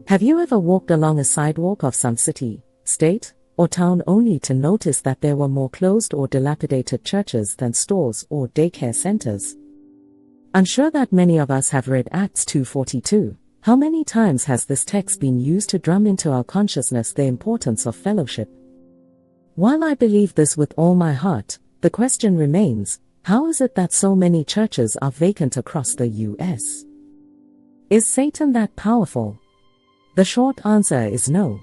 Have you ever walked along a sidewalk of some city, state, or town only to notice that there were more closed or dilapidated churches than stores or daycare centers? I'm sure that many of us have read Acts 2:42. How many times has this text been used to drum into our consciousness the importance of fellowship? While I believe this with all my heart, the question remains, how is it that so many churches are vacant across the U.S.? Is Satan that powerful? The short answer is no.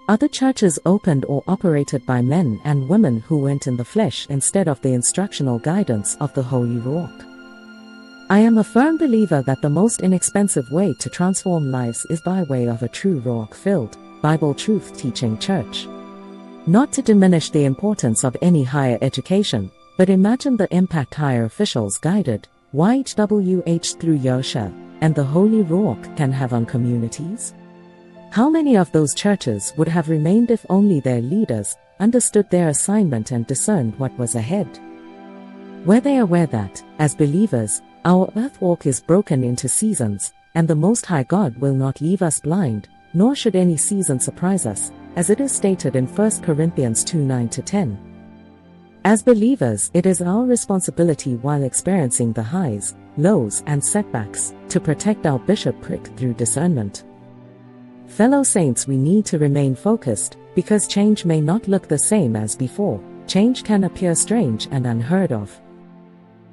Are the churches opened or operated by men and women who went in the flesh instead of the instructional guidance of the Holy Ruach? I am a firm believer that the most inexpensive way to transform lives is by way of a true Ruach-filled, Bible truth-teaching church. Not to diminish the importance of any higher education, but imagine the impact higher officials guided, YHWH through Yahushua, and the Holy Ruach can have on communities. How many of those churches would have remained if only their leaders understood their assignment and discerned what was ahead? Were they aware that, as believers, our earth walk is broken into seasons, and the Most High God will not leave us blind, nor should any season surprise us, as it is stated in 1 Corinthians 2:9-10. As believers, it is our responsibility while experiencing the highs, lows, and setbacks, to protect our bishopric through discernment. Fellow saints, we need to remain focused, because change may not look the same as before. Change can appear strange and unheard of.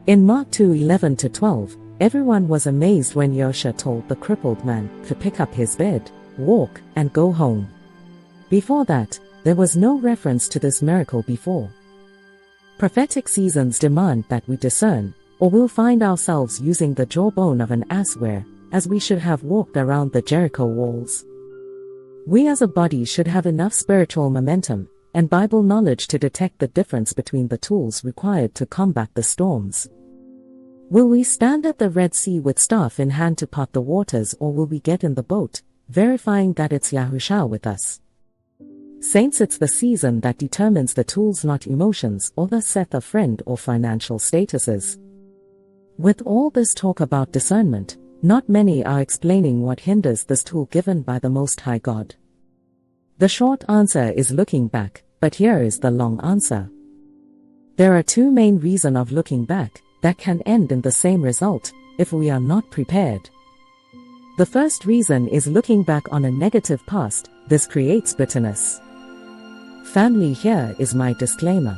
In Mark 2:11-12, everyone was amazed when Yahushua told the crippled man to pick up his bed, walk, and go home. Before that, there was no reference to this miracle before. Prophetic seasons demand that we discern, or we'll find ourselves using the jawbone of an ass as we should have walked around the Jericho walls. We as a body should have enough spiritual momentum and Bible knowledge to detect the difference between the tools required to combat the storms. Will we stand at the Red Sea with staff in hand to part the waters, or will we get in the boat, verifying that it's Yahushua with us? Saints, it's the season that determines the tools, not emotions or the set of friend or financial statuses. With all this talk about discernment, not many are explaining what hinders this tool given by the Most High God. The short answer is looking back, but here is the long answer. There are two main reasons of looking back that can end in the same result if we are not prepared. The first reason is looking back on a negative past. This creates bitterness. Family, here is my disclaimer.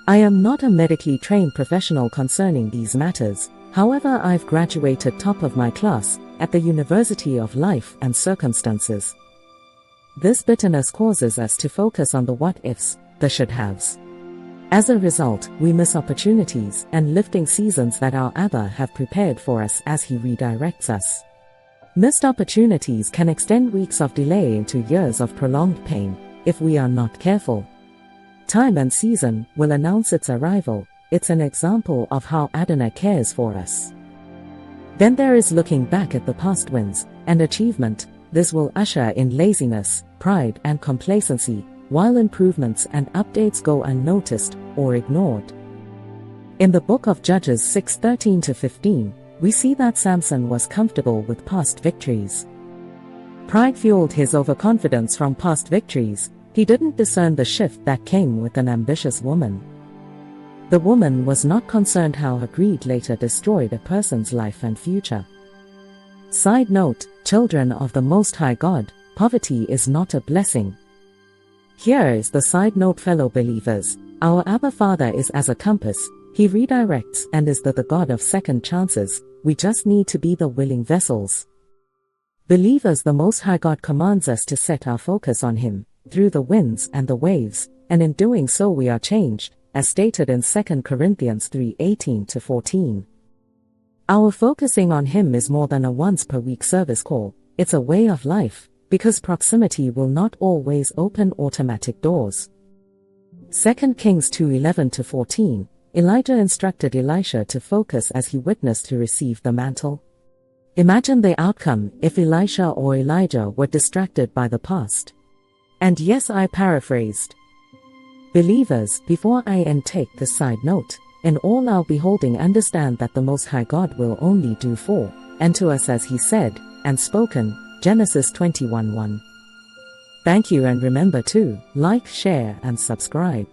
I am not a medically trained professional concerning these matters. However, I've graduated top of my class at the University of Life and Circumstances. This bitterness causes us to focus on the what-ifs, the should-haves. As a result, we miss opportunities and lifting seasons that our Abba have prepared for us as He redirects us. Missed opportunities can extend weeks of delay into years of prolonged pain if we are not careful. Time and season will announce its arrival. It's an example of how Adonai cares for us. Then there is looking back at the past wins and achievement. This will usher in laziness, pride, and complacency, while improvements and updates go unnoticed or ignored. In the book of Judges 6:13-15, we see that Samson was comfortable with past victories. Pride fueled his overconfidence from past victories. He didn't discern the shift that came with an ambitious woman. The woman was not concerned how her greed later destroyed a person's life and future. Side note, children of the Most High God, poverty is not a blessing. Here is the side note, fellow believers. Our Abba Father is as a compass. He redirects and is the God of second chances. We just need to be the willing vessels. Believers, the Most High God commands us to set our focus on Him, through the winds and the waves, and in doing so we are changed, as stated in 2 Corinthians 3:18-14. Our focusing on Him is more than a once-per-week service call. It's a way of life, because proximity will not always open automatic doors. 2 Kings 2:11-14, Elijah instructed Elisha to focus as he witnessed to receive the mantle. Imagine the outcome if Elisha or Elijah were distracted by the past. And yes, I paraphrased. Believers, before I end, take this side note. In all our beholding, understand that the Most High God will only do for and to us as He said and spoken. Genesis 21:1. Thank you, and remember to like, share and subscribe.